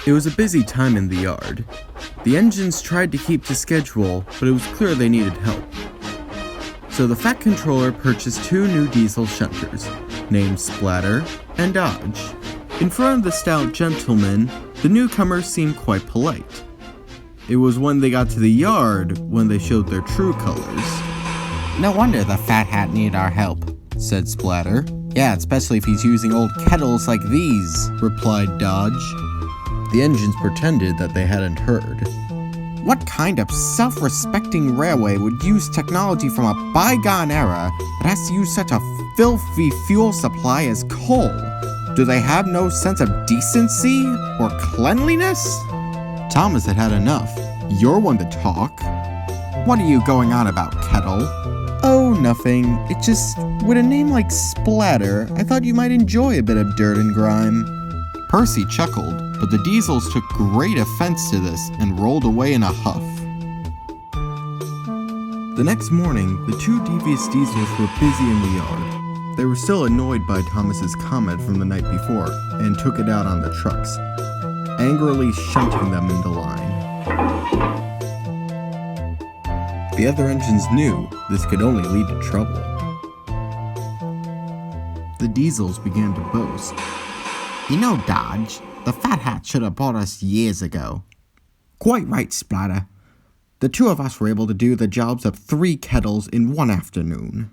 It was a busy time in the yard. The engines tried to keep to schedule, but it was clear they needed help. So the Fat Controller purchased 2 new diesel shunters, named Splatter and Dodge. In front of the stout gentleman, the newcomers seemed quite polite. It was when they got to the yard when they showed their true colors. No wonder the fat hat needed our help, said Splatter. Yeah, especially if he's using old kettles like these, replied Dodge. The engines pretended that they hadn't heard. What kind of self-respecting railway would use technology from a bygone era that has to use such a filthy fuel supply as coal? Do they have no sense of decency or cleanliness? Thomas had had enough. You're one to talk. What are you going on about, Kettle? Oh, nothing. It just, with a name like Splatter, I thought you might enjoy a bit of dirt and grime. Percy chuckled, but the diesels took great offense to this and rolled away in a huff. The next morning, the 2 devious diesels were busy in the yard. They were still annoyed by Thomas's comment from the night before and took it out on the trucks, angrily shunting them into line. The other engines knew this could only lead to trouble. The diesels began to boast. You know, Dodge, the Fat Hat should have bought us years ago. Quite right, Splatter. The 2 of us were able to do the jobs of 3 kettles in one afternoon.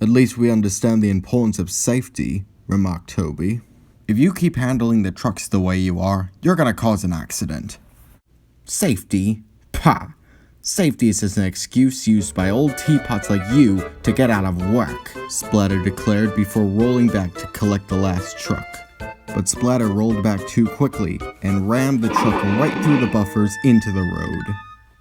At least we understand the importance of safety, remarked Toby. If you keep handling the trucks the way you are, you're gonna cause an accident. Safety? Pah! Safety is just an excuse used by old teapots like you to get out of work, Splatter declared before rolling back to collect the last truck. But Splatter rolled back too quickly and rammed the truck right through the buffers into the road.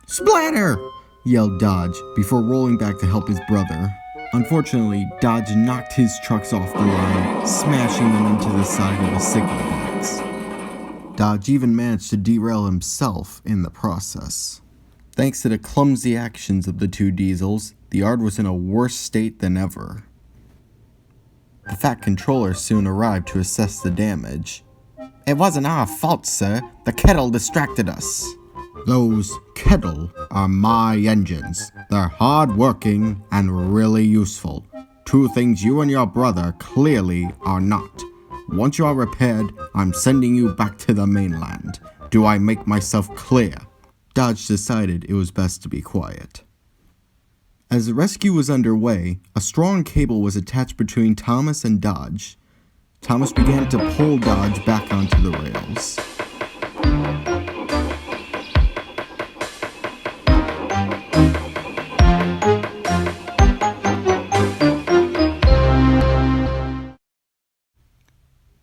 Splatter! Yelled Dodge before rolling back to help his brother. Unfortunately, Dodge knocked his trucks off the line, smashing them into the side of a signal box. Dodge even managed to derail himself in the process. Thanks to the clumsy actions of the 2 diesels, the yard was in a worse state than ever. The Fat Controller soon arrived to assess the damage. It wasn't our fault, sir. The kettle distracted us. Those kettle are my engines. They're hard-working and really useful. 2 things you and your brother clearly are not. Once you are repaired, I'm sending you back to the mainland. Do I make myself clear? Dodge decided it was best to be quiet. As the rescue was underway, a strong cable was attached between Thomas and Dodge. Thomas began to pull Dodge back onto the rails.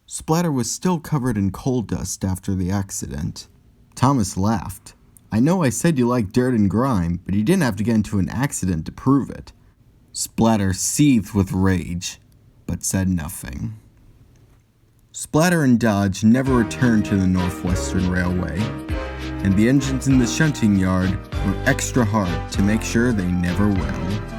Splatter was still covered in coal dust after the accident. Thomas laughed. I know I said you liked dirt and grime, but you didn't have to get into an accident to prove it. Splatter seethed with rage, but said nothing. Splatter and Dodge never returned to the Northwestern Railway, and the engines in the shunting yard were extra hard to make sure they never will.